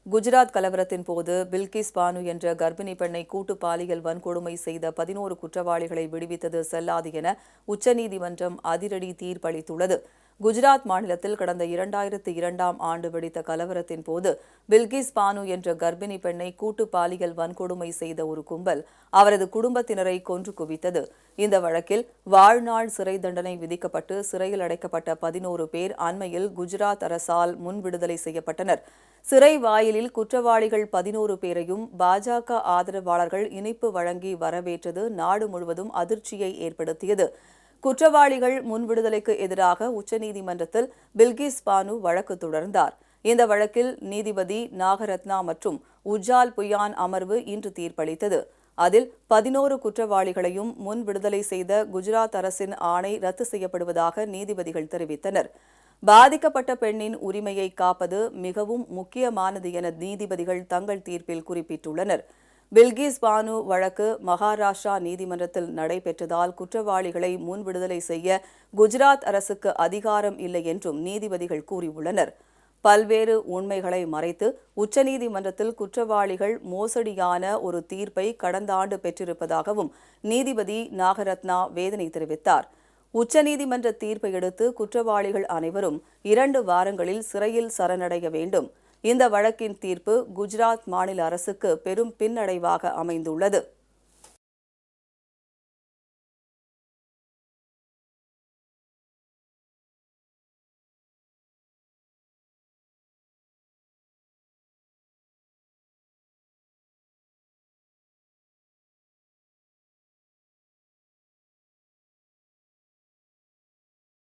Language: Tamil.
குஜராத் கலவரத்தின் போது பில்கிஸ் பானு என்ற கர்ப்பிணி பெண்ணை கூட்டு பாலியல் வன்கொடுமை செய்த 11 குற்றவாளிகளை விடுவித்தது செல்லாது என உச்சநீதிமன்றம் அதிரடி தீர்ப்பளித்துள்ளது. குஜராத் மாநிலத்தில் கடந்த 2002ஆம் ஆண்டு வெடித்த கலவரத்தின் போது பில்கிஸ் பானு என்ற கர்ப்பிணி பெண்ணை கூட்டு பாலியல் வன்கொடுமை செய்த ஒரு கும்பல் அவரது குடும்பத்தினரை கொன்று குவித்தது. இந்த வழக்கில் வாழ்நாள் சிறை தண்டனை விதிக்கப்பட்டு சிறையில் அடைக்கப்பட்ட 11 பேர் அண்மையில் குஜராத் அரசால் முன்விடுதலை செய்யப்பட்டனர். சிறை வாயிலில் குற்றவாளிகள் 11 பேரையும் பாஜக ஆதரவாளர்கள் இனிப்பு வழங்கி வரவேற்றது நாடு முழுவதும் அதிர்ச்சியை ஏற்படுத்தியது. குற்றவாளிகள் முன்விடுதலைக்கு எதிராக உச்சநீதிமன்றத்தில் பில்கிஸ் பானு வழக்கு தொடர்ந்தார். இந்த வழக்கில் நீதிபதி நாகரத்னா மற்றும் உஜ்ஜால் புயான் அமர்வு இன்று தீர்ப்பளித்தது. அதில் 11 குற்றவாளிகளையும் முன்விடுதலை செய்த குஜராத் அரசின் ஆணை ரத்து செய்யப்படுவதாக நீதிபதிகள் தெரிவித்தனர். பாதிக்கப்பட்ட பெண்ணின் உரிமையை காப்பது மிகவும் முக்கியமானது என நீதிபதிகள் தங்கள் தீர்ப்பில் குறிப்பிட்டுள்ளனர். பில்கிஸ் பானு வழக்கு மகாராஷ்டிரா நீதிமன்றத்தில் நடைபெற்றதால் குற்றவாளிகளை முன்விடுதலை செய்ய குஜராத் அரசுக்கு அதிகாரம் இல்லை என்றும் நீதிபதிகள் கூறியுள்ளனர். பல்வேறு உண்மைகளை மறைத்து உச்சநீதிமன்றத்தில் குற்றவாளிகள் மோசடியான ஒரு தீர்ப்பை கடந்த ஆண்டு பெற்றிருப்பதாகவும் நீதிபதி நாகரத்னா வேதனை தெரிவித்தார். உச்சநீதிமன்ற தீர்ப்பை அடுத்து குற்றவாளிகள் அனைவரும் 2 வாரங்களில் சிறையில் சரணடைய வேண்டும். இந்த வழக்கின் தீர்ப்பு குஜராத் மாநில அரசுக்கு பெரும் பின்னடைவாக அமைந்துள்ளது.